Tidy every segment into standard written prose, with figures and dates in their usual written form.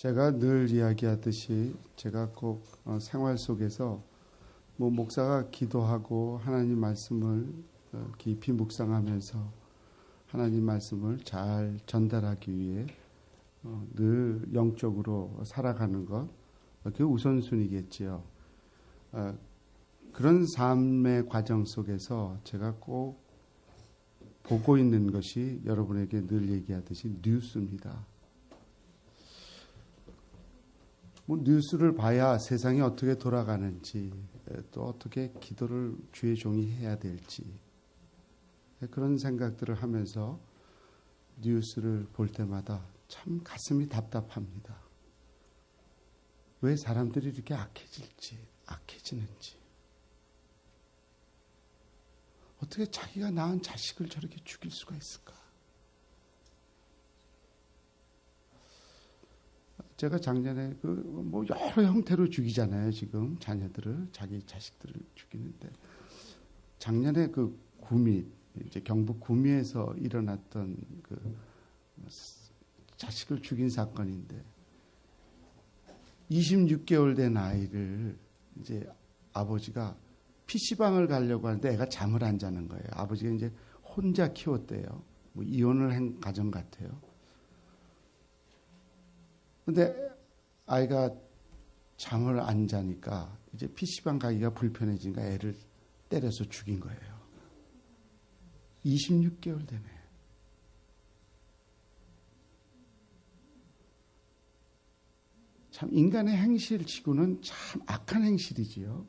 제가 늘 이야기하듯이 제가 꼭 생활 속에서 목사가 기도하고 하나님 말씀을 깊이 묵상하면서 하나님 말씀을 잘 전달하기 위해 늘 영적으로 살아가는 것, 그게 우선순위겠지요. 그런 삶의 과정 속에서 제가 꼭 보고 있는 것이 여러분에게 늘 얘기하듯이 뉴스입니다. 뉴스를 봐야 세상이 어떻게 돌아가는지, 또 어떻게 기도를 주의 종이 해야 될지, 그런 생각들을 하면서 뉴스를 볼 때마다 참 가슴이 답답합니다. 왜 사람들이 이렇게 악해지는지, 어떻게 자기가 낳은 자식을 저렇게 죽일 수가 있을까? 제가 작년에 여러 형태로 죽이잖아요. 지금 자녀들을, 자기 자식들을 죽이는데, 작년에 구미, 이제 경북 구미에서 일어났던 자식을 죽인 사건인데, 26개월 된 아이를 이제 아버지가 PC방을 가려고 하는데 애가 잠을 안 자는 거예요. 아버지가 이제 혼자 키웠대요. 이혼을 한 가정 같아요. 근데 아이가 잠을 안 자니까 이제 PC방 가기가 불편해지니까 애를 때려서 죽인 거예요. 26개월 되네. 참 인간의 행실 치고는 참 악한 행실이지요.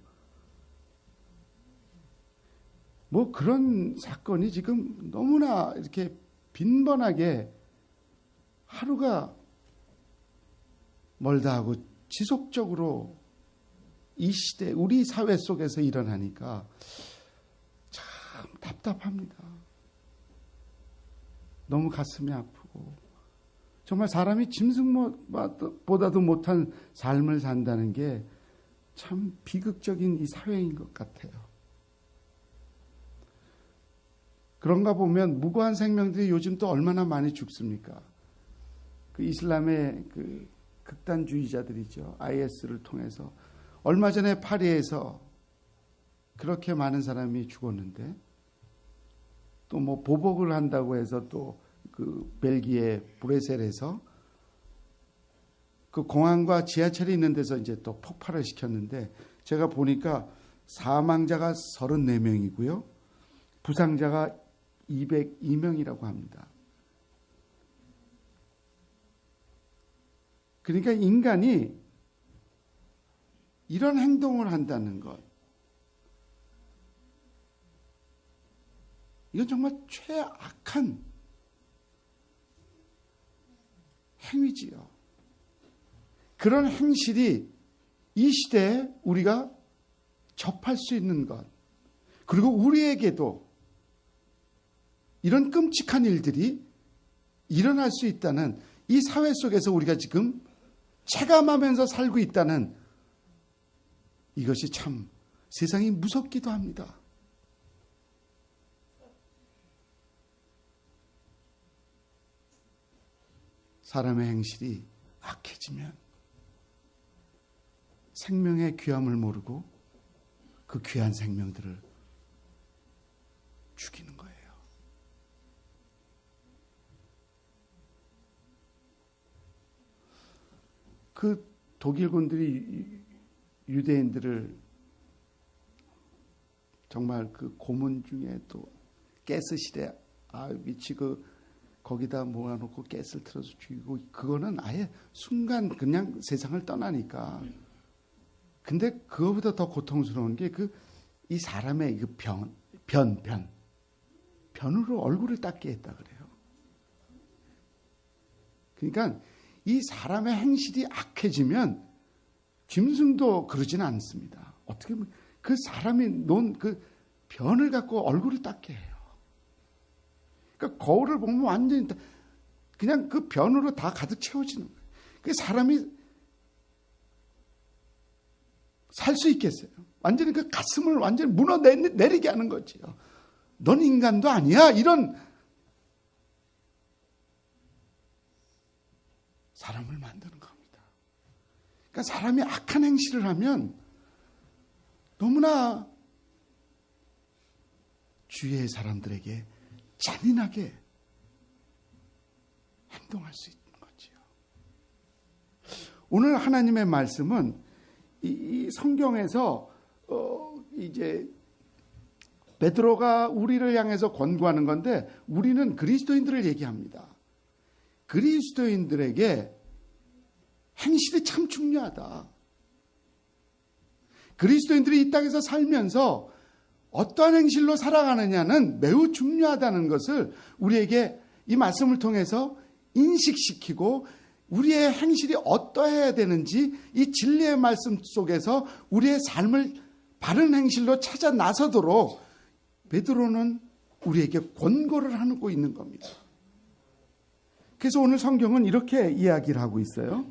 그런 사건이 지금 너무나 이렇게 빈번하게 하루가 멀다 하고 지속적으로 이 시대, 우리 사회 속에서 일어나니까 참 답답합니다. 너무 가슴이 아프고, 정말 사람이 짐승보다도 못한 삶을 산다는 게 참 비극적인 이 사회인 것 같아요. 그런가 보면 무고한 생명들이 요즘 또 얼마나 많이 죽습니까? 이슬람의 극단주의자들이죠. IS를 통해서 얼마 전에 파리에서 그렇게 많은 사람이 죽었는데, 또 보복을 한다고 해서 또 벨기에 브뤼셀에서 공항과 지하철이 있는 데서 이제 또 폭발을 시켰는데, 제가 보니까 사망자가 34명이고요. 부상자가 202명이라고 합니다. 그러니까 인간이 이런 행동을 한다는 것, 이건 정말 최악한 행위지요. 그런 행실이 이 시대에 우리가 접할 수 있는 것, 그리고 우리에게도 이런 끔찍한 일들이 일어날 수 있다는, 이 사회 속에서 우리가 지금 체감하면서 살고 있다는 이것이 참 세상이 무섭기도 합니다. 사람의 행실이 악해지면 생명의 귀함을 모르고 그 귀한 생명들을 죽이는 거예요. 독일군들이 유대인들을 정말 고문 중에 또 가스실에 미치 거기다 모아놓고 가스를 틀어서 죽이고, 그거는 아예 순간 그냥 세상을 떠나니까. 근데 그거보다 더 고통스러운 게 이 사람의 변으로 얼굴을 닦게 했다 그래요. 그러니까 이 사람의 행실이 악해지면 짐승도 그러지는 않습니다. 어떻게 보면 그 사람이 놓은 변을 갖고 얼굴을 닦게 해요. 그러니까 거울을 보면 완전히 그냥 그 변으로 다 가득 채워지는 거예요. 그 사람이 살 수 있겠어요? 완전히 가슴을 완전히 무너내리게 하는 거지요. 넌 인간도 아니야. 이런 사람을 만드는 겁니다. 그러니까 사람이 악한 행실을 하면 너무나 주위의 사람들에게 잔인하게 행동할 수 있는 거지요. 오늘 하나님의 말씀은 이 성경에서 이제 베드로가 우리를 향해서 권고하는 건데, 우리는 그리스도인들을 얘기합니다. 그리스도인들에게 행실이 참 중요하다. 그리스도인들이 이 땅에서 살면서 어떠한 행실로 살아가느냐는 매우 중요하다는 것을 우리에게 이 말씀을 통해서 인식시키고, 우리의 행실이 어떠해야 되는지 이 진리의 말씀 속에서 우리의 삶을 바른 행실로 찾아 나서도록 베드로는 우리에게 권고를 하고 있는 겁니다. 그래서 오늘 성경은 이렇게 이야기를 하고 있어요.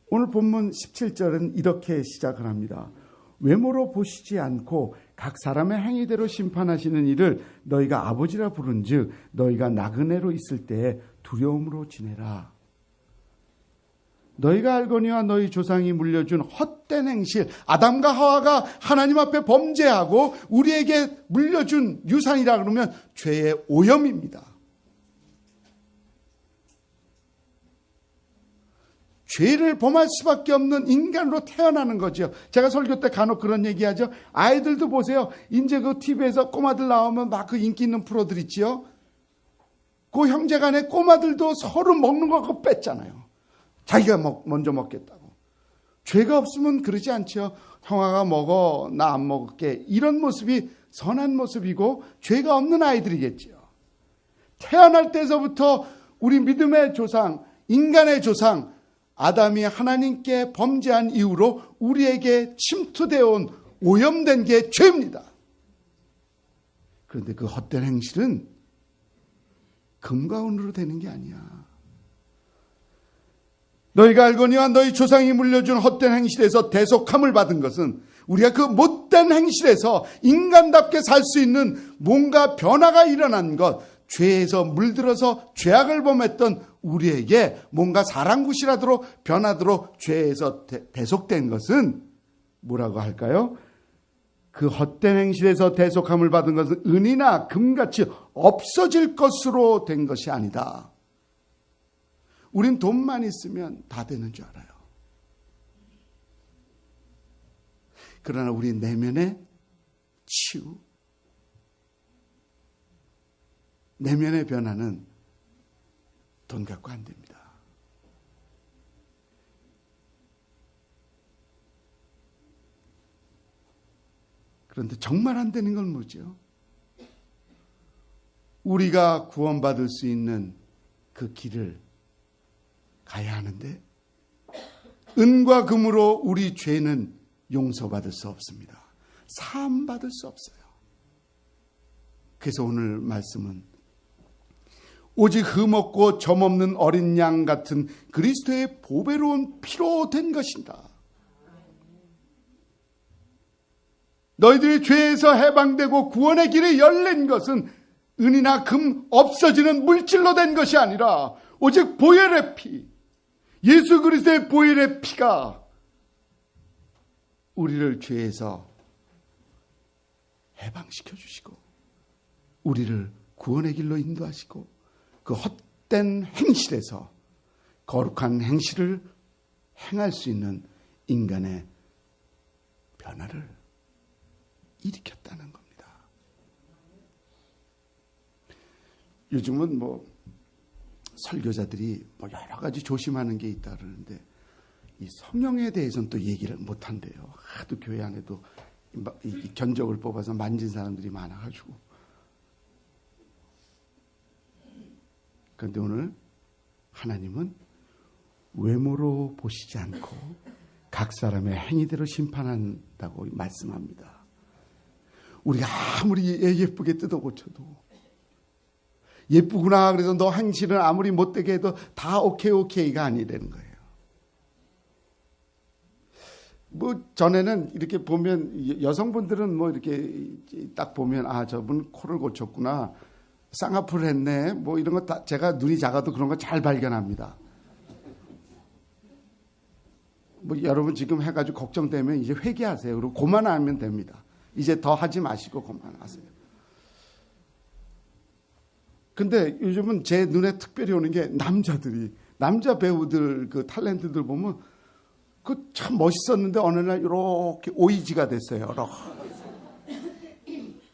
오늘 본문 17절은 이렇게 시작을 합니다. 외모로 보시지 않고 각 사람의 행위대로 심판하시는 이를 너희가 아버지라 부른즉 너희가 나그네로 있을 때에 두려움으로 지내라. 너희가 알거니와 너희 조상이 물려준 헛된 행실, 아담과 하와가 하나님 앞에 범죄하고 우리에게 물려준 유산이라 그러면 죄의 오염입니다. 죄를 범할 수밖에 없는 인간으로 태어나는 거죠. 제가 설교 때 간혹 그런 얘기하죠. 아이들도 보세요. 이제 그 TV에서 꼬마들 나오면 막 그 인기 있는 프로들 있지요. 그 형제간에 꼬마들도 서로 먹는 거 그거 뺐잖아요. 자기가 먼저 먹겠다고. 죄가 없으면 그러지 않죠. 형아가 먹어, 나 안 먹을게. 이런 모습이 선한 모습이고 죄가 없는 아이들이겠죠. 태어날 때서부터 우리 믿음의 조상, 인간의 조상 아담이 하나님께 범죄한 이후로 우리에게 침투되어 온 오염된 게 죄입니다. 그런데 그 헛된 행실은 금과 은으로 되는 게 아니야. 너희가 알거니와 너희 조상이 물려준 헛된 행실에서 대속함을 받은 것은 우리가 그 못된 행실에서 인간답게 살 수 있는 뭔가 변화가 일어난 것, 죄에서 물들어서 죄악을 범했던 우리에게 뭔가 사랑굿이라도록 변하도록 죄에서 대속된 것은 뭐라고 할까요? 그 헛된 행실에서 대속함을 받은 것은 은이나 금같이 없어질 것으로 된 것이 아니다. 우린 돈만 있으면 다 되는 줄 알아요. 그러나 우리 내면의 치유, 내면의 변화는 돈 갖고 안 됩니다. 그런데 정말 안 되는 건 뭐죠? 우리가 구원받을 수 있는 그 길을 가야 하는데 은과 금으로 우리 죄는 용서받을 수 없습니다. 사함받을 수 없어요. 그래서 오늘 말씀은 오직 흠없고 점없는 어린 양 같은 그리스도의 보배로운 피로 된 것이다. 너희들이 죄에서 해방되고 구원의 길이 열린 것은 은이나 금 없어지는 물질로 된 것이 아니라 오직 보혈의 피, 예수 그리스도의 보혈의 피가 우리를 죄에서 해방시켜 주시고 우리를 구원의 길로 인도하시고 그 헛된 행실에서 거룩한 행실을 행할 수 있는 인간의 변화를 일으켰다는 겁니다. 요즘은 설교자들이 여러 가지 조심하는 게 있다 그러는데 이 성령에 대해서는 또 얘기를 못 한대요. 하도 교회 안에도 이 견적을 뽑아서 만진 사람들이 많아가지고. 그런데 오늘 하나님은 외모로 보시지 않고 각 사람의 행위대로 심판한다고 말씀합니다. 우리가 아무리 예쁘게 뜯어 고쳐도 예쁘구나 그래서 너 행실은 아무리 못되게 해도 다 오케이가 아니라는 거예요. 전에는 이렇게 보면 여성분들은 이렇게 딱 보면 저분 코를 고쳤구나, 쌍꺼풀 했네, 이런 거 다 제가 눈이 작아도 그런 거 잘 발견합니다. 뭐 여러분 지금 해가지고 걱정되면 이제 회개하세요. 그리고 그만하면 됩니다. 이제 더 하지 마시고 그만하세요. 근데 요즘은 제 눈에 특별히 오는 게 남자 배우들 그 탤런트들 보면 그 참 멋있었는데 어느 날 이렇게 오이지가 됐어요.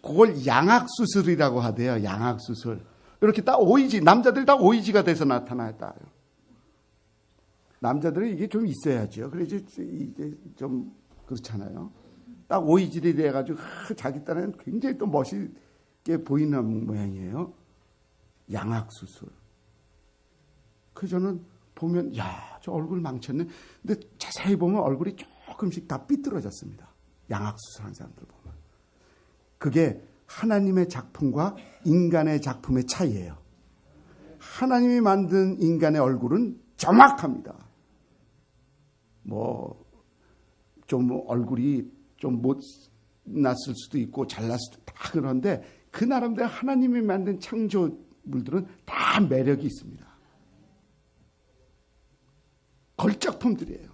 그걸 양악수술이라고 하대요. 양악수술. 이렇게 딱 오이지, 남자들이 다 오이지가 돼서 나타났다. 남자들은 이게 좀 있어야죠. 그래야지 이제 좀 그렇잖아요. 딱 오이질이 돼가지고 자기 딴에는 굉장히 또 멋있게 보이는 모양이에요. 양악수술. 그래서 저는 보면 저 얼굴 망쳤네. 근데 자세히 보면 얼굴이 조금씩 다 삐뚤어졌습니다. 양악수술한 사람들 보면. 그게 하나님의 작품과 인간의 작품의 차이예요. 하나님이 만든 인간의 얼굴은 정확합니다. 좀 얼굴이 좀 못났을 수도 있고 잘났을 수도 다 그런데 그 나름대로 하나님이 만든 창조물들은 다 매력이 있습니다. 걸작품들이에요.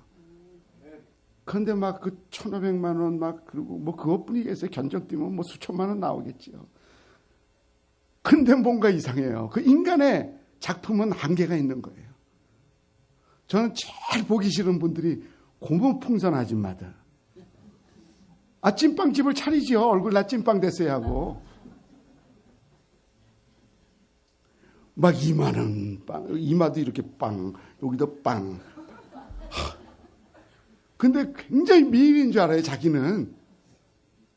그런데 막 그 1,500만 원 막 그리고 뭐 그것뿐이겠어요. 견적 뛰면 뭐 수천만 원 나오겠지요. 근데 뭔가 이상해요. 그 인간의 작품은 한계가 있는 거예요. 저는 제일 보기 싫은 분들이 고무풍선 아줌마들. 찐빵집을 차리지요. 얼굴 나 찐빵 됐어야 하고. 막 이마는 빵, 이마도 이렇게 빵, 여기도 빵. 근데 굉장히 미인인 줄 알아요, 자기는.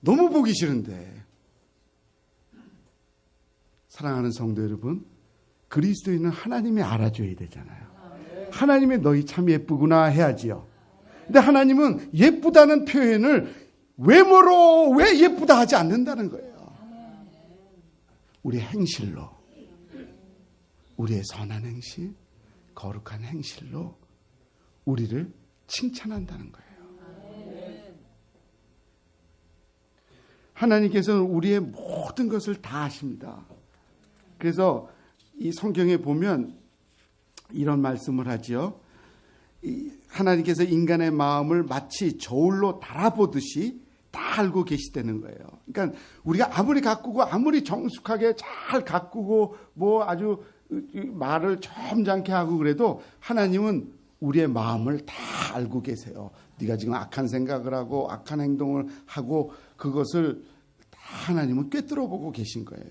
너무 보기 싫은데. 사랑하는 성도 여러분, 그리스도인은 하나님이 알아줘야 되잖아요. 하나님이 너희 참 예쁘구나 해야지요. 근데 하나님은 예쁘다는 표현을 외모로 왜 예쁘다 하지 않는다는 거예요. 우리의 행실로, 우리의 선한 행실, 거룩한 행실로 우리를 칭찬한다는 거예요. 하나님께서는 우리의 모든 것을 다 아십니다. 그래서 이 성경에 보면 이런 말씀을 하지요. 하나님께서 인간의 마음을 마치 저울로 달아보듯이 다 알고 계시다는 거예요. 그러니까 우리가 아무리 가꾸고 아무리 정숙하게 잘 가꾸고 뭐 아주 말을 점잖게 하고 그래도 하나님은 우리의 마음을 다 알고 계세요. 네가 지금 악한 생각을 하고 악한 행동을 하고 그것을 다 하나님은 꿰뚫어 보고 계신 거예요.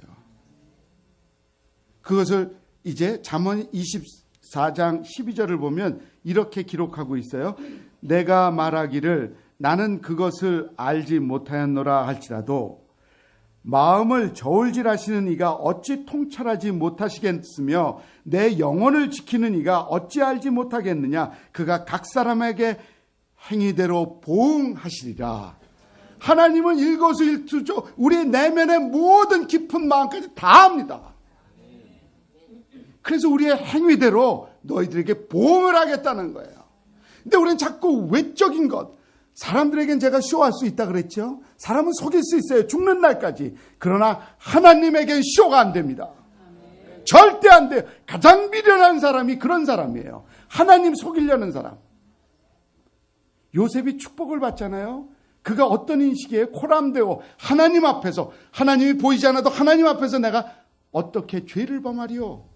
그것을 이제 잠언 24장 12절을 보면 이렇게 기록하고 있어요. 내가 말하기를 나는 그것을 알지 못하였노라 할지라도 마음을 저울질하시는 이가 어찌 통찰하지 못하시겠으며 내 영혼을 지키는 이가 어찌 알지 못하겠느냐. 그가 각 사람에게 행위대로 보응하시리라. 하나님은 일거수일투족 우리의 내면의 모든 깊은 마음까지 다 압니다. 그래서 우리의 행위대로 너희들에게 보응을 하겠다는 거예요. 근데 우리는 자꾸 외적인 것, 사람들에겐 제가 쇼할 수 있다 그랬죠. 사람은 속일 수 있어요. 죽는 날까지. 그러나 하나님에겐 쇼가 안 됩니다. 절대 안 돼요. 가장 미련한 사람이 그런 사람이에요. 하나님 속이려는 사람. 요셉이 축복을 받잖아요. 그가 어떤 인식이에요? 코람되고 하나님 앞에서, 하나님이 보이지 않아도 하나님 앞에서 내가 어떻게 죄를 범하리요?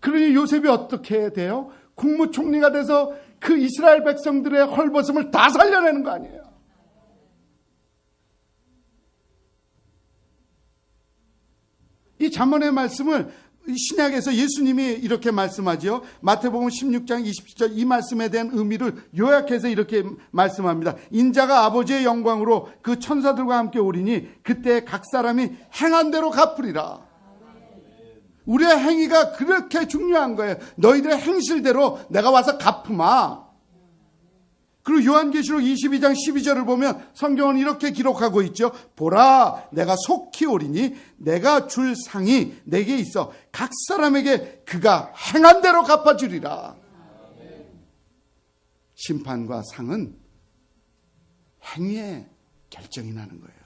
그러니 요셉이 어떻게 돼요? 국무총리가 돼서 그 이스라엘 백성들의 헐벗음을 다 살려내는 거 아니에요. 이 잠언의 말씀을 신약에서 예수님이 이렇게 말씀하죠. 마태복음 16장 27절 이 말씀에 대한 의미를 요약해서 이렇게 말씀합니다. 인자가 아버지의 영광으로 그 천사들과 함께 오리니 그때 각 사람이 행한 대로 갚으리라. 우리의 행위가 그렇게 중요한 거예요. 너희들의 행실대로 내가 와서 갚으마. 그리고 요한계시록 22장 12절을 보면 성경은 이렇게 기록하고 있죠. 보라, 내가 속히 오리니 내가 줄 상이 내게 있어 각 사람에게 그가 행한 대로 갚아주리라. 심판과 상은 행위에 결정이 나는 거예요.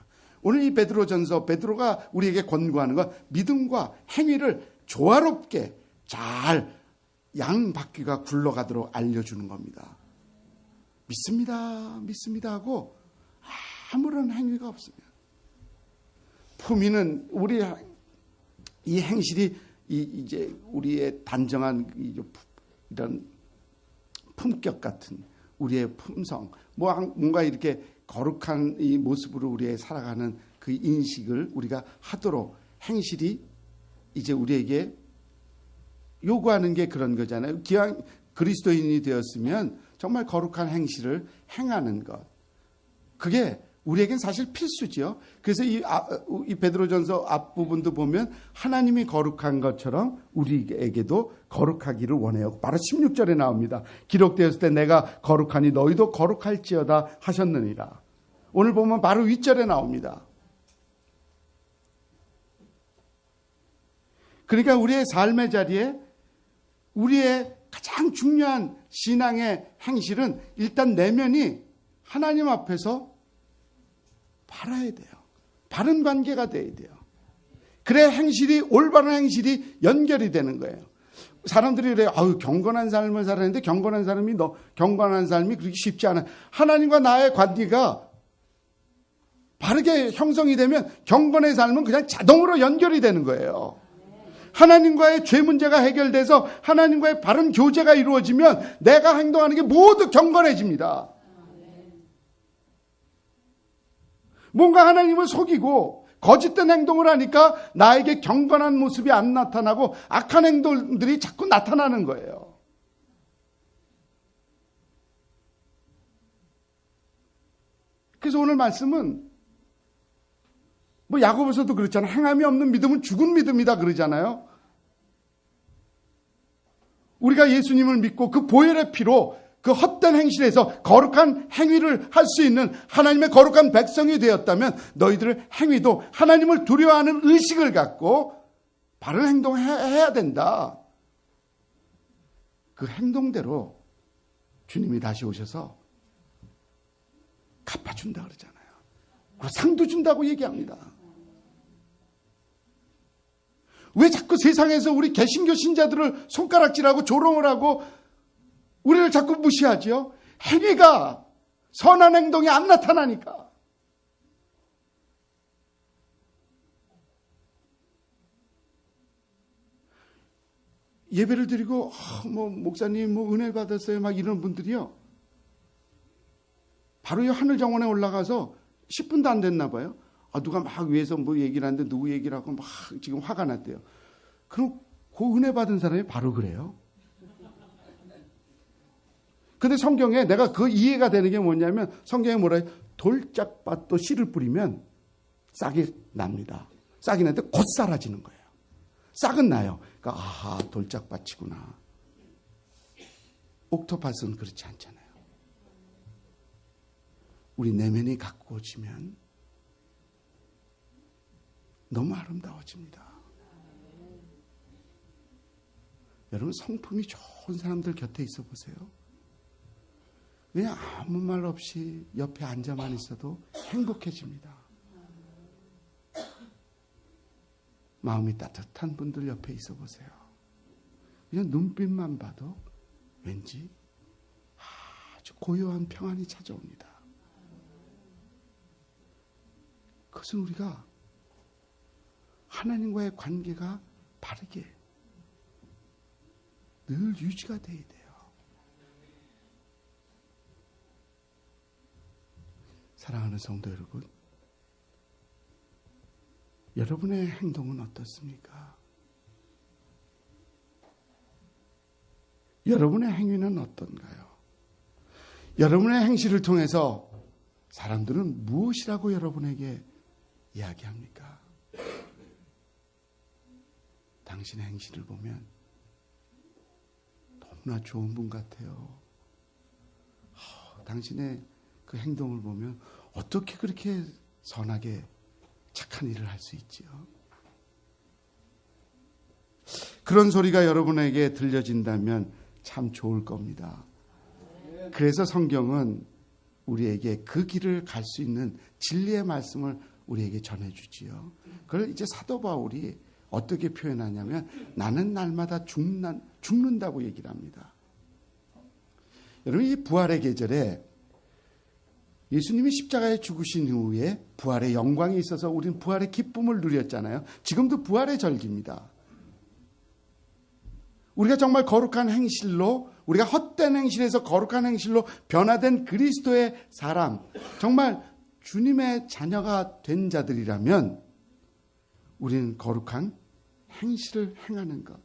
오늘 이 베드로전서, 베드로가 우리에게 권고하는 건 믿음과 행위를 조화롭게 잘 양 바퀴가 굴러가도록 알려주는 겁니다. 믿습니다 하고 아무런 행위가 없으면, 품위는 우리 이 행실이 이제 우리의 단정한 이런 품격 같은 우리의 품성, 뭔가 이렇게 거룩한 이 모습으로 우리의 살아가는 그 인식을 우리가 하도록 행실이 이제 우리에게 요구하는 게 그런 거잖아요. 기왕 그리스도인이 되었으면 정말 거룩한 행실을 행하는 것, 그게 우리에겐 사실 필수죠. 그래서 이 베드로전서 앞부분도 보면 하나님이 거룩한 것처럼 우리에게도 거룩하기를 원해요. 바로 16절에 나옵니다. 기록되었을 때 내가 거룩하니 너희도 거룩할지어다 하셨느니라. 오늘 보면 바로 윗절에 나옵니다. 그러니까 우리의 삶의 자리에 우리의 가장 중요한 신앙의 행실은 일단 내면이 하나님 앞에서 바라야 돼요. 바른 관계가 돼야 돼요. 그래 행실이, 올바른 행실이 연결이 되는 거예요. 사람들이 그래요. 경건한 삶을 살았는데 경건한 삶이 그렇게 쉽지 않아요. 하나님과 나의 관계가 바르게 형성이 되면 경건의 삶은 그냥 자동으로 연결이 되는 거예요. 하나님과의 죄 문제가 해결돼서 하나님과의 바른 교제가 이루어지면 내가 행동하는 게 모두 경건해집니다. 뭔가 하나님을 속이고 거짓된 행동을 하니까 나에게 경건한 모습이 안 나타나고 악한 행동들이 자꾸 나타나는 거예요. 그래서 오늘 말씀은 야고보서도 그렇잖아요. 행함이 없는 믿음은 죽은 믿음이다 그러잖아요. 우리가 예수님을 믿고 그 보혈의 피로 그 헛된 행실에서 거룩한 행위를 할 수 있는 하나님의 거룩한 백성이 되었다면 너희들의 행위도 하나님을 두려워하는 의식을 갖고 바른 행동해야 된다. 그 행동대로 주님이 다시 오셔서 갚아준다 그러잖아요. 그리고 상도 준다고 얘기합니다. 왜 자꾸 세상에서 우리 개신교 신자들을 손가락질하고 조롱을 하고 우리를 자꾸 무시하죠? 행위가, 선한 행동이 안 나타나니까. 예배를 드리고 목사님 은혜 받았어요 막 이런 분들이요, 바로 이 하늘 정원에 올라가서 10분도 안 됐나 봐요. 누가 막 위에서 얘기를 하는데 누구 얘기를 하고 막 지금 화가 났대요. 그럼 그 은혜 받은 사람이 바로 그래요. 근데 성경에 내가 그 이해가 되는 게 뭐냐면, 성경에 뭐라 해요? 돌짝밭도 씨를 뿌리면 싹이 납니다. 싹이 나는데 곧 사라지는 거예요. 싹은 나요. 그러니까 돌짝밭이구나. 옥토파스는 그렇지 않잖아요. 우리 내면이 가꾸어지면 너무 아름다워집니다. 여러분, 성품이 좋은 사람들 곁에 있어 보세요. 그냥 아무 말 없이 옆에 앉아만 있어도 행복해집니다. 마음이 따뜻한 분들 옆에 있어 보세요. 그냥 눈빛만 봐도 왠지 아주 고요한 평안이 찾아옵니다. 그것은 우리가 하나님과의 관계가 바르게 늘 유지가 돼야 돼요. 사랑하는 성도 여러분, 여러분의 행동은 어떻습니까? 여러분의 행위는 어떤가요? 여러분의 행실을 통해서 사람들은 무엇이라고 여러분에게 이야기합니까? 당신의 행실을 보면 너무나 좋은 분 같아요. 당신의 그 행동을 보면 어떻게 그렇게 선하게 착한 일을 할 수 있지요? 그런 소리가 여러분에게 들려진다면 참 좋을 겁니다. 그래서 성경은 우리에게 그 길을 갈 수 있는 진리의 말씀을 우리에게 전해주지요. 그걸 이제 사도 바울이 어떻게 표현하냐면 나는 날마다 죽는다고 얘기를 합니다. 여러분, 이 부활의 계절에 예수님이 십자가에 죽으신 이후에 부활의 영광이 있어서 우리는 부활의 기쁨을 누렸잖아요. 지금도 부활의 절기입니다. 우리가 정말 거룩한 행실로, 우리가 헛된 행실에서 거룩한 행실로 변화된 그리스도의 사람, 정말 주님의 자녀가 된 자들이라면 우리는 거룩한 행실을 행하는 것,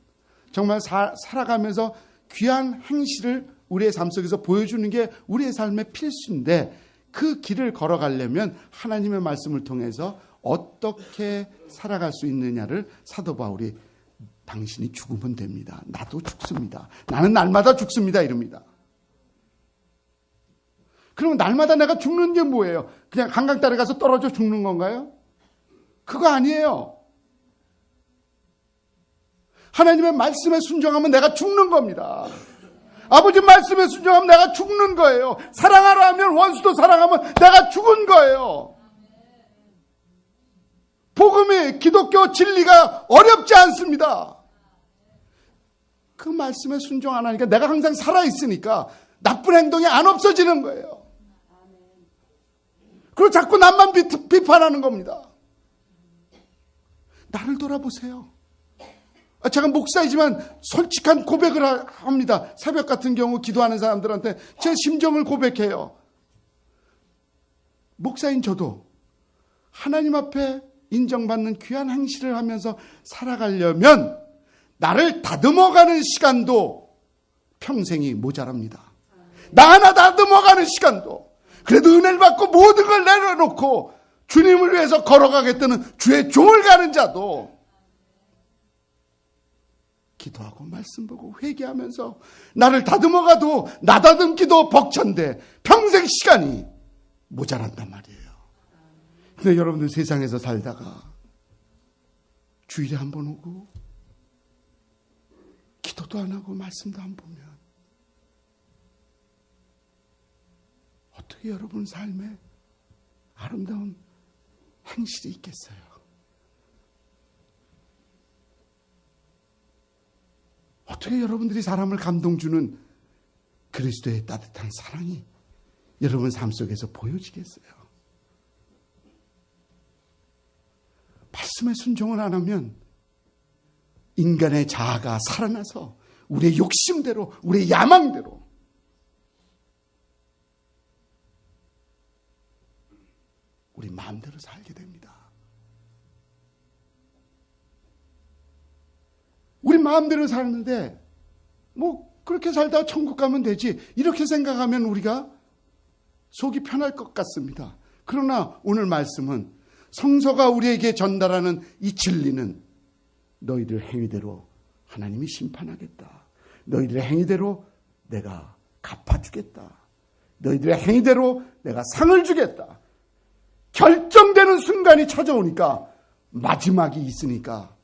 정말 살아가면서 귀한 행실을 우리의 삶 속에서 보여주는 게 우리의 삶의 필수인데, 그 길을 걸어가려면 하나님의 말씀을 통해서 어떻게 살아갈 수 있느냐를 사도 바울이 당신이 죽으면 됩니다. 나도 죽습니다. 나는 날마다 죽습니다. 이럽니다. 그러면 날마다 내가 죽는 게 뭐예요? 그냥 한강 따라 가서 떨어져 죽는 건가요? 그거 아니에요. 하나님의 말씀에 순종하면 내가 죽는 겁니다. 아버지 말씀에 순종하면 내가 죽는 거예요. 사랑하라 하면 원수도 사랑하면 내가 죽은 거예요. 복음이, 기독교 진리가 어렵지 않습니다. 그 말씀에 순종 안 하니까 내가 항상 살아있으니까 나쁜 행동이 안 없어지는 거예요. 그리고 자꾸 남만 비판하는 겁니다. 나를 돌아보세요. 제가 목사이지만 솔직한 고백을 합니다. 새벽 같은 경우 기도하는 사람들한테 제 심정을 고백해요. 목사인 저도 하나님 앞에 인정받는 귀한 행실을 하면서 살아가려면 나를 다듬어가는 시간도 평생이 모자랍니다. 나 하나 다듬어가는 시간도. 그래도 은혜를 받고 모든 걸 내려놓고 주님을 위해서 걸어가겠다는 주의 종을 가는 자도 기도하고 말씀 보고 회개하면서 나를 다듬어가도 나 다듬기도 벅찬데 평생 시간이 모자란단 말이에요. 근데 여러분들 세상에서 살다가 주일에 한 번 오고 기도도 안 하고 말씀도 안 보면 어떻게 여러분 삶에 아름다운 행실이 있겠어요? 어떻게 여러분들이 사람을 감동 주는 그리스도의 따뜻한 사랑이 여러분 삶 속에서 보여지겠어요? 말씀에 순종을 안 하면 인간의 자아가 살아나서 우리의 욕심대로, 우리의 야망대로 우리 마음대로 살게 됩니다. 우리 마음대로 사는데 뭐 그렇게 살다가 천국 가면 되지, 이렇게 생각하면 우리가 속이 편할 것 같습니다. 그러나 오늘 말씀은 성서가 우리에게 전달하는 이 진리는 너희들 행위대로 하나님이 심판하겠다. 너희들의 행위대로 내가 갚아주겠다. 너희들의 행위대로 내가 상을 주겠다. 결정되는 순간이 찾아오니까, 마지막이 있으니까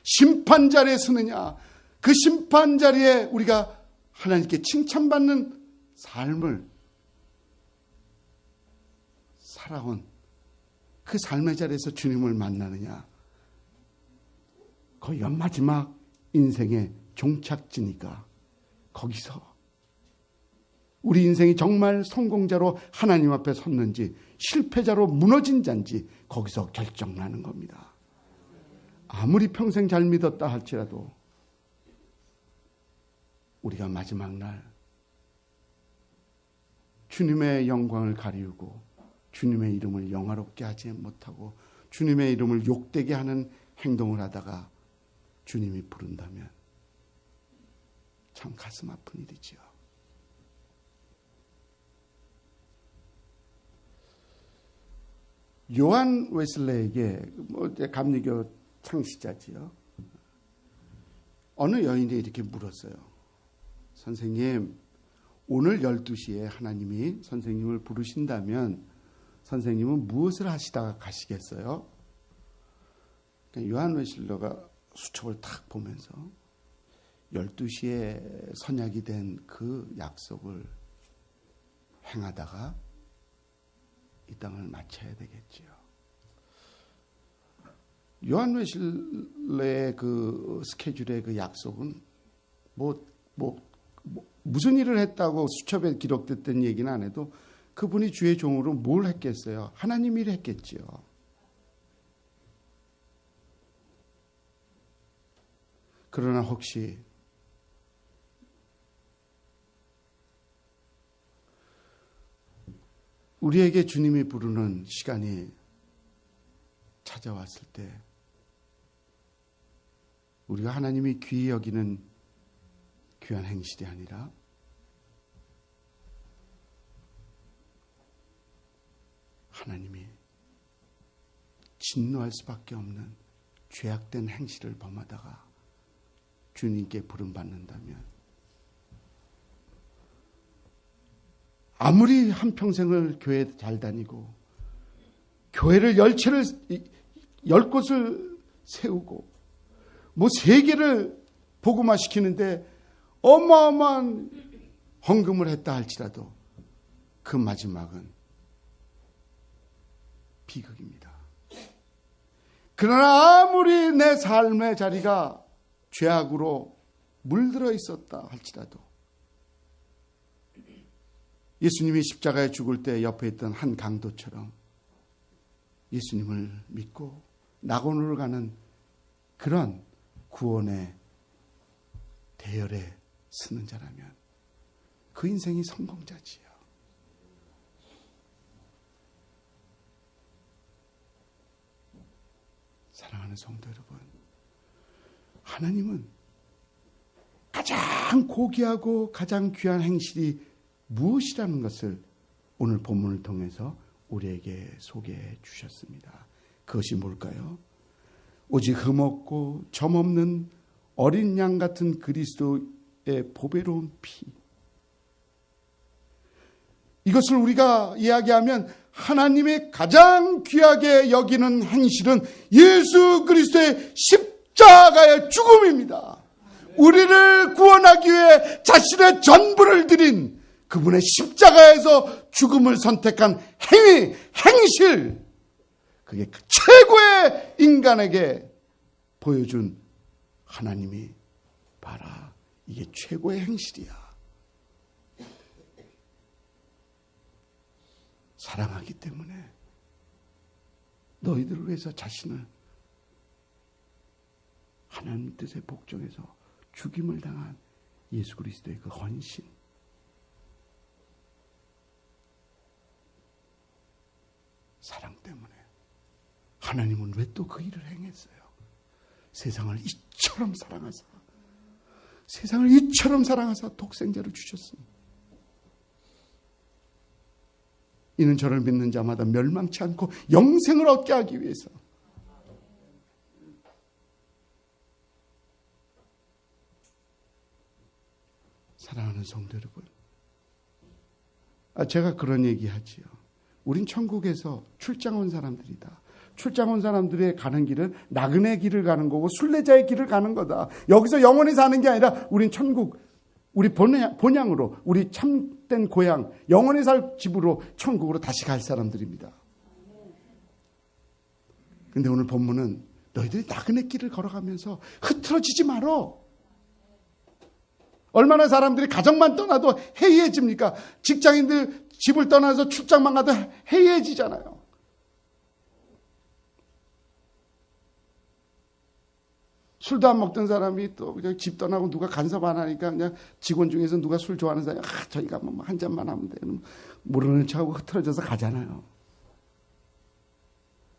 심판 자리에 서느냐, 그 심판 자리에 우리가 하나님께 칭찬받는 삶을 살아온 그 삶의 자리에서 주님을 만나느냐, 거의 마지막 인생의 종착지니까 거기서 우리 인생이 정말 성공자로 하나님 앞에 섰는지 실패자로 무너진 자인지 거기서 결정나는 겁니다. 아무리 평생 잘 믿었다 할지라도 우리가 마지막 날 주님의 영광을 가리우고 주님의 이름을 영화롭게 하지 못하고 주님의 이름을 욕되게 하는 행동을 하다가 주님이 부른다면 참 가슴 아픈 일이지요. 요한 웨슬레에게 감리교 창시자지요. 어느 여인이 이렇게 물었어요. 선생님, 오늘 12시에 하나님이 선생님을 부르신다면 선생님은 무엇을 하시다가 가시겠어요? 요한 웨슬레가 수첩을 탁 보면서 12시에 선약이 된 그 약속을 행하다가 이 땅을 마쳐야 되겠지요. 요한 웨슬레의 그 스케줄의 그 약속은 무슨 일을 했다고 수첩에 기록됐던 얘기는 안 해도 그분이 주의 종으로 뭘 했겠어요? 하나님 일을 했겠지요. 그러나 혹시 우리에게 주님이 부르는 시간이 찾아왔을 때 우리가 하나님이 귀히 여기는 귀한 행실이 아니라 하나님이 진노할 수밖에 없는 죄악된 행실을 범하다가 주님께 부름받는다면 아무리 한평생을 교회 잘 다니고 교회를 10곳을 세우고 뭐 세계를 복음화시키는데 어마어마한 헌금을 했다 할지라도 그 마지막은 비극입니다. 그러나 아무리 내 삶의 자리가 죄악으로 물들어 있었다 할지라도 예수님이 십자가에 죽을 때 옆에 있던 한 강도처럼 예수님을 믿고 낙원으로 가는 그런 구원의 대열에 서는 자라면 그 인생이 성공자지요. 사랑하는 성도 여러분, 하나님은 가장 고귀하고 가장 귀한 행실이 무엇이라는 것을 오늘 본문을 통해서 우리에게 소개해 주셨습니다. 그것이 뭘까요? 오직 흠없고 점없는 어린 양 같은 그리스도의 보배로운 피. 이것을 우리가 이야기하면 하나님이 가장 귀하게 여기는 행실은 예수 그리스도의 십자가의 죽음입니다. 우리를 구원하기 위해 자신의 전부를 드린 그분의 십자가에서 죽음을 선택한 행실, 그게 최고의 인간에게 보여준 하나님이 봐라, 이게 최고의 행실이야. 사랑하기 때문에 너희들을 위해서 자신을 하나님 뜻에 복종해서 죽임을 당한 예수 그리스도의 그 헌신, 사랑 때문에 하나님은 왜 또 그 일을 행했어요? 세상을 이처럼 사랑하사 독생자를 주셨습니다. 이는 저를 믿는 자마다 멸망치 않고 영생을 얻게 하기 위해서. 사랑하는 성도 여러분, 제가 그런 얘기하지요. 우린 천국에서 출장 온 사람들이다. 출장 온 사람들의 가는 길은 나그네 길을 가는 거고 순례자의 길을 가는 거다. 여기서 영원히 사는 게 아니라 우린 천국, 우리 본향으로, 우리 참된 고향, 영원히 살 집으로, 천국으로 다시 갈 사람들입니다. 근데 오늘 본문은 너희들이 나그네 길을 걸어가면서 흐트러지지 말어. 얼마나 사람들이 가정만 떠나도 해이해집니까? 직장인들 집을 떠나서 출장만 가도 해이해지잖아요. 술도 안 먹던 사람이 또 그냥 집 떠나고 누가 간섭 안 하니까 그냥 직원 중에서 누가 술 좋아하는 사람이 저희가 뭐 한 잔만 하면 돼. 모르는 척하고 흐트러져서 가잖아요.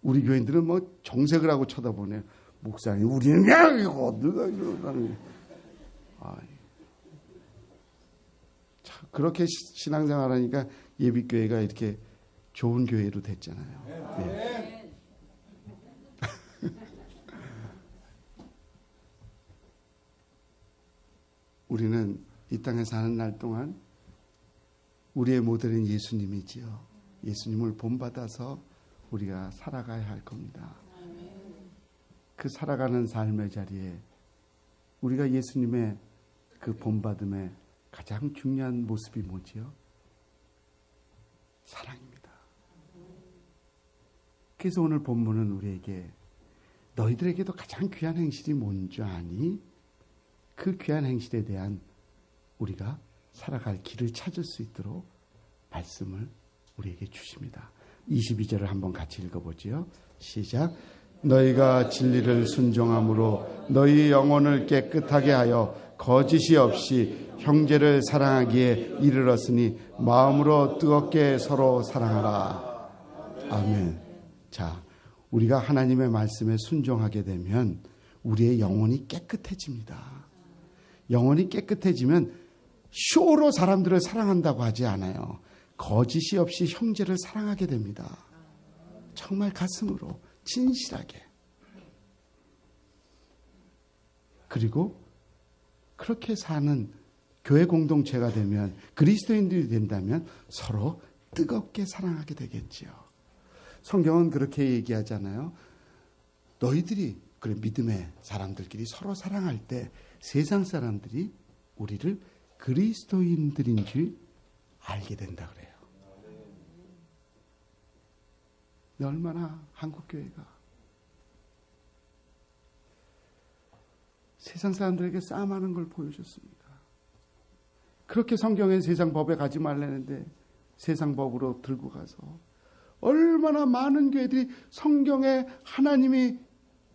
우리 교인들은 뭐 정색을 하고 쳐다보네요. 목사님, 우리는 그냥 이거 누가 이러다니. 그렇게 신앙생활 하니까 예비교회가 이렇게 좋은 교회로 됐잖아요. 네. 우리는 이 땅에 사는 날 동안 우리의 모델은 예수님이지요. 예수님을 본받아서 우리가 살아가야 할 겁니다. 그 살아가는 삶의 자리에 우리가 예수님의 그 본받음의 가장 중요한 모습이 뭐지요? 사랑입니다. 그래서 오늘 본문은 우리에게 너희들에게도 가장 귀한 행실이 뭔 줄 아니? 그 귀한 행실에 대한 우리가 살아갈 길을 찾을 수 있도록 말씀을 우리에게 주십니다. 22절을 한번 같이 읽어보지요. 시작. 너희가 진리를 순종함으로 너희 영혼을 깨끗하게 하여 거짓이 없이 형제를 사랑하기에 이르렀으니 마음으로 뜨겁게 서로 사랑하라. 아멘. 자, 우리가 하나님의 말씀에 순종하게 되면 우리의 영혼이 깨끗해집니다. 영혼이 깨끗해지면 쇼로 사람들을 사랑한다고 하지 않아요. 거짓이 없이 형제를 사랑하게 됩니다. 정말 가슴으로 진실하게. 그리고 그렇게 사는 교회 공동체가 되면, 그리스도인들이 된다면 서로 뜨겁게 사랑하게 되겠지요. 성경은 그렇게 얘기하잖아요. 너희들이, 그래, 믿음의 사람들끼리 서로 사랑할 때 세상 사람들이 우리를 그리스도인들인 줄 알게 된다 그래요. 얼마나 한국교회가 세상 사람들에게 싸움하는 걸 보여줬습니까? 그렇게 성경엔 세상 법에 가지 말라는데 세상 법으로 들고 가서 얼마나 많은 교회들이 성경에 하나님이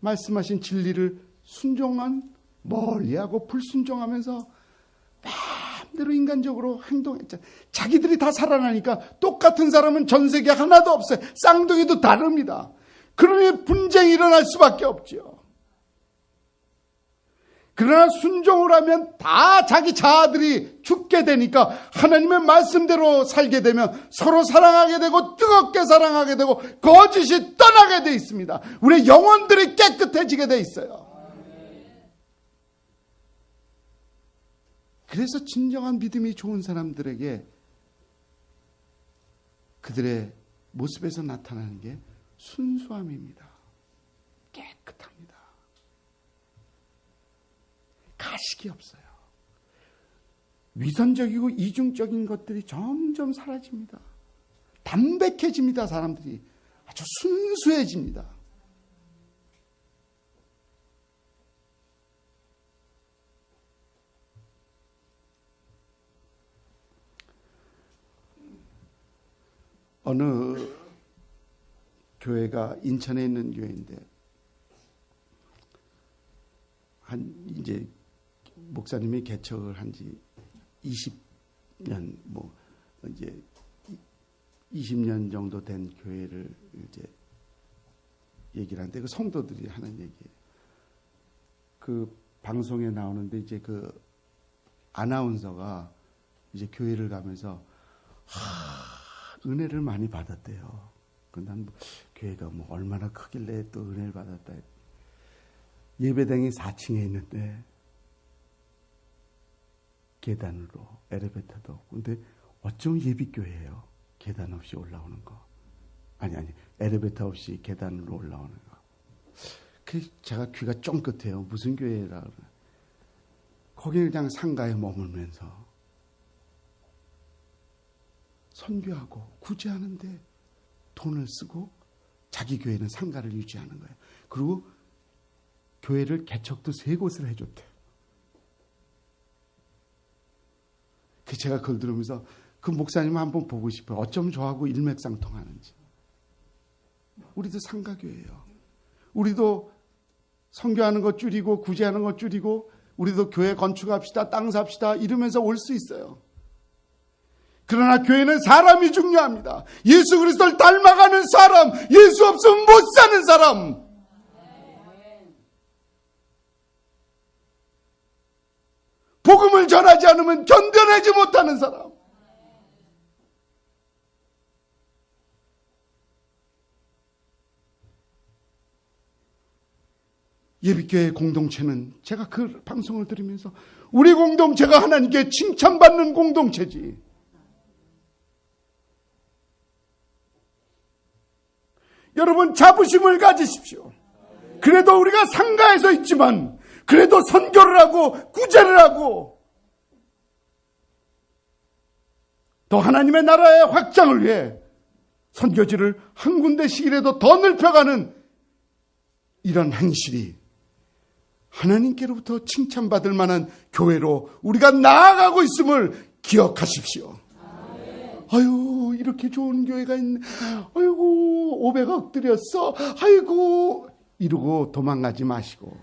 말씀하신 진리를 순종한, 멀리하고 불순종하면서 마음대로 인간적으로 행동했잖아요. 자기들이 다 살아나니까 똑같은 사람은 전 세계 하나도 없어요. 쌍둥이도 다릅니다. 그러니 분쟁이 일어날 수밖에 없죠. 그러나 순종을 하면 다 자기 자아들이 죽게 되니까 하나님의 말씀대로 살게 되면 서로 사랑하게 되고 뜨겁게 사랑하게 되고 거짓이 떠나게 돼 있습니다. 우리의 영혼들이 깨끗해지게 돼 있어요. 그래서 진정한 믿음이 좋은 사람들에게 그들의 모습에서 나타나는 게 순수함입니다. 깨끗합니다. 가식이 없어요. 위선적이고 이중적인 것들이 점점 사라집니다. 담백해집니다. 사람들이 아주 순수해집니다. 어느 교회가 인천에 있는 교회인데 이제 목사님이 개척을 한 지 20년 이제 20년 정도 된 교회를 이제 얘기를 하는데 그 성도들이 하는 얘기예요. 그 방송에 나오는데 이제 그 아나운서가 이제 교회를 가면서 은혜를 많이 받았대요. 난 교회가 얼마나 크길래 또 은혜를 받았다. 예배당이 4층에 있는데 계단으로 엘리베이터도 없고, 근데 어쩜 예비교회예요? 계단 없이 올라오는 거. 아니 엘리베이터 없이 계단으로 올라오는 거. 그 제가 귀가 쫑긋해요. 무슨 교회라 그래. 거기 그냥 상가에 머물면서 선교하고 구제하는데 돈을 쓰고 자기 교회는 상가를 유지하는 거예요. 그리고 교회를 개척도 3곳을 해줬대요. 그 제가 그걸 들으면서 그 목사님 한번 보고 싶어요. 어쩜 저하고 일맥상통하는지. 우리도 상가교회예요. 우리도 선교하는 거 줄이고 구제하는 거 줄이고 우리도 교회 건축합시다, 땅 삽시다 이러면서 올 수 있어요. 그러나 교회는 사람이 중요합니다. 예수 그리스도를 닮아가는 사람, 예수 없으면 못 사는 사람. 복음을 전하지 않으면 견뎌내지 못하는 사람. 예비교회 공동체는 제가 그 방송을 들으면서 우리 공동체가 하나님께 칭찬받는 공동체지. 여러분 자부심을 가지십시오. 그래도 우리가 상가에서 있지만 그래도 선교를 하고 구제를 하고 또 하나님의 나라의 확장을 위해 선교지를 한 군데씩이라도 더 넓혀가는 이런 행실이 하나님께로부터 칭찬받을 만한 교회로 우리가 나아가고 있음을 기억하십시오. 아유, 이렇게 좋은 교회가 있네. 아이고, 500억 들였어. 아이고, 이러고 도망가지 마시고.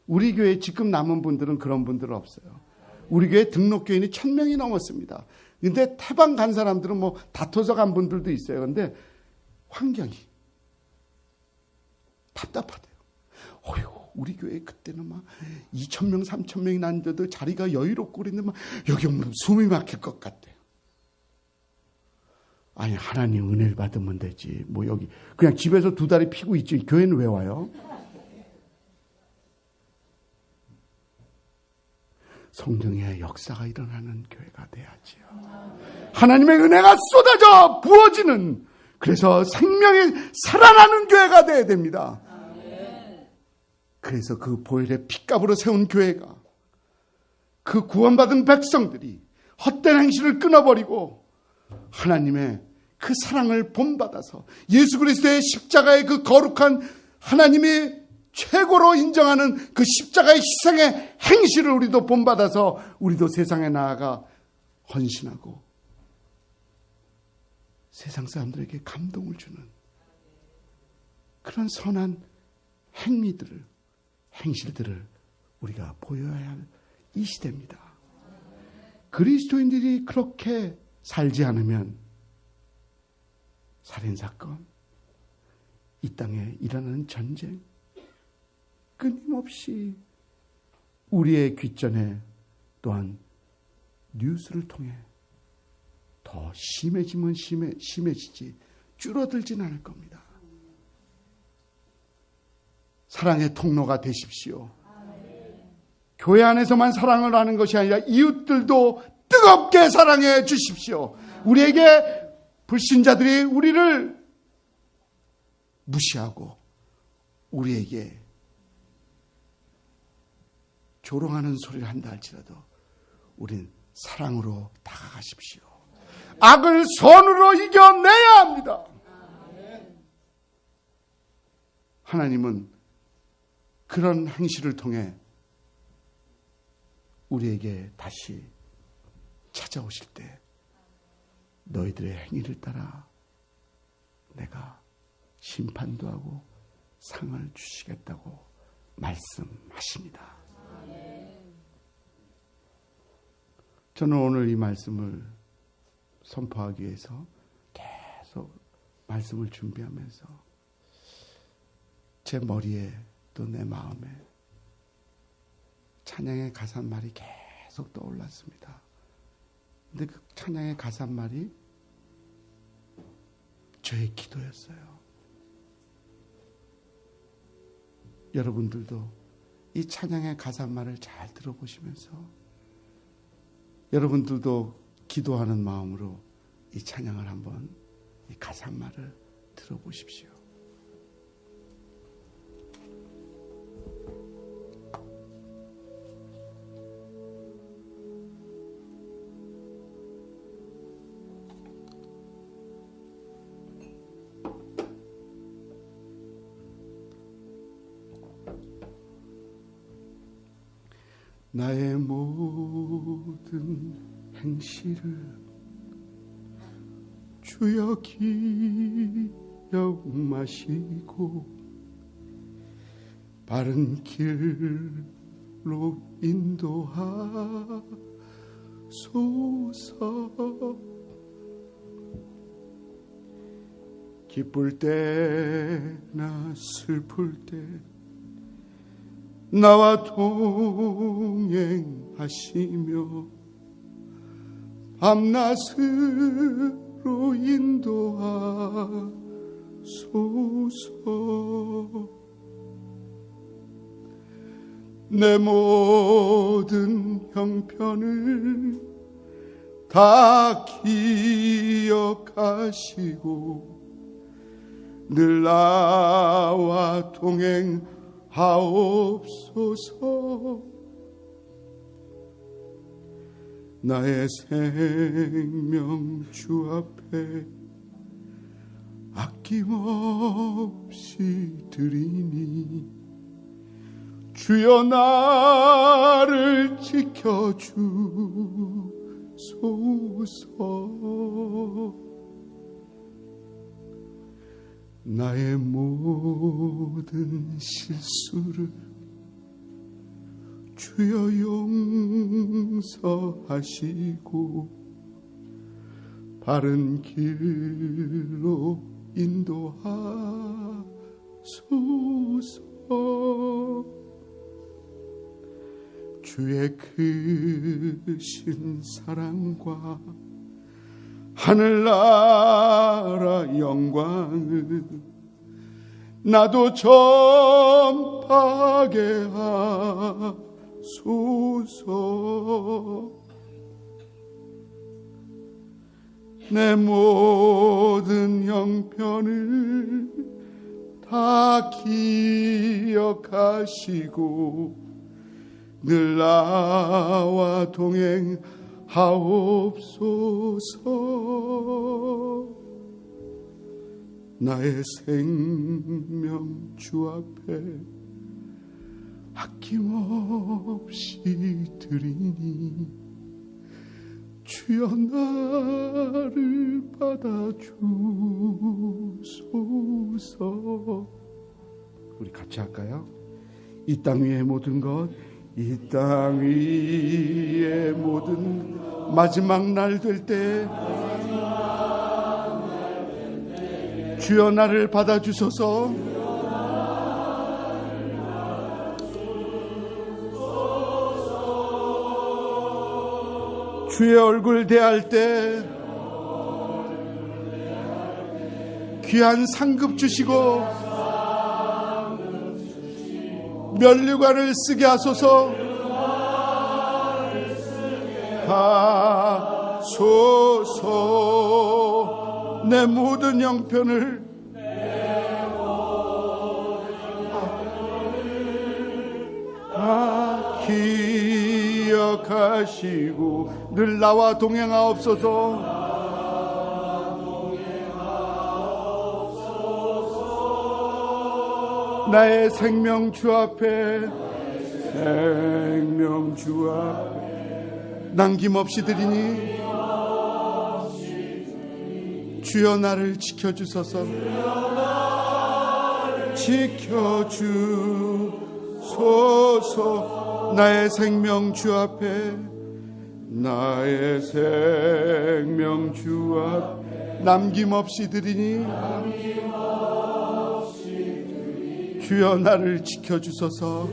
우리 교회 지금 남은 분들은 그런 분들은 없어요. 우리 교회 등록교인이 1000명이 넘었습니다. 근데 태방 간 사람들은 뭐 다퉈서 간 분들도 있어요. 근데 환경이 답답하대요. 어휴, 우리 교회 그때는 막 2000명, 3000명이 났는데도 자리가 여유롭고 그랬는데 막 여기 오면 숨이 막힐 것 같대요. 아니, 하나님 은혜를 받으면 되지. 뭐 여기 그냥 집에서 두 다리 피고 있지. 교회는 왜 와요? 성령의 역사가 일어나는 교회가 돼야지요. 하나님의 은혜가 쏟아져 부어지는, 그래서 생명이 살아나는 교회가 돼야 됩니다. 그래서 그 보혈의 핏값으로 세운 교회가, 그 구원받은 백성들이 헛된 행실을 끊어버리고 하나님의 그 사랑을 본받아서 예수 그리스도의 십자가의 그 거룩한 하나님이 최고로 인정하는 그 십자가의 희생의 행실을 우리도 본받아서 우리도 세상에 나아가 헌신하고 세상 사람들에게 감동을 주는 그런 선한 행위들을, 행실들을 우리가 보여야 할 이 시대입니다. 그리스도인들이 그렇게 살지 않으면 살인사건, 이 땅에 일어나는 전쟁, 끊임없이 우리의 귓전에 또한 뉴스를 통해 더 심해지면 심해지지 줄어들진 않을 겁니다. 사랑의 통로가 되십시오. 교회 안에서만 사랑을 하는 것이 아니라 이웃들도 뜨겁게 사랑해 주십시오. 우리에게 불신자들이 우리를 무시하고 우리에게 조롱하는 소리를 한다 할지라도 우린 사랑으로 다가가십시오. 악을 선으로 이겨내야 합니다. 하나님은 그런 행실을 통해 우리에게 다시 찾아오실 때 너희들의 행위를 따라 내가 심판도 하고 상을 주시겠다고 말씀하십니다. 저는 오늘 이 말씀을 선포하기 위해서 계속 말씀을 준비하면서 제 머리에 또 내 마음에 찬양의 가사말이 계속 떠올랐습니다. 근데 그 찬양의 가사말이 저의 기도였어요. 여러분들도 이 찬양의 가사말을 잘 들어보시면서 여러분들도 기도하는 마음으로 이 찬양을 한번, 이 가사말을 들어보십시오. 나의 모든 행실을 주여 기억마시고 바른 길로 인도하소서. 기쁠 때나 슬플 때 나와 동행하시며 밤낮으로 인도하소서. 내 모든 형편을 다 기억하시고 늘 나와 동행하옵소서. 나의 생명 주 앞에 아낌없이 드리니 주여 나를 지켜주소서. 나의 모든 실수를 주여 용서하시고 바른 길로 인도하소서. 주의 크신 사랑과 하늘나라 영광을 나도 전파하게 하소서. 내 모든 형편을 다 기억하시고 늘 나와 동행하옵소서. 나의 생명 주 앞에 아낌없이 드리니 주여 나를 받아주소서. 우리 같이 할까요? 이 땅 위의 모든 것, 이 땅 위의 모든 마지막 날 될 때 주여 나를 받아주소서. 주의 얼굴 대할 때 귀한 상급 주시고 면류관을 쓰게 하소서. 하소서. 내 모든 형편을 다 기억하시고 늘 나와 동행하옵소서. 나의 생명 주 앞에, 생명 주 앞에 남김없이 드리니 주여 나를 지켜주소서. 지켜주소서. 나의 생명 주 앞에, 나의 생명 주 앞에 남김없이 드리니 주여 나를 지켜주소서.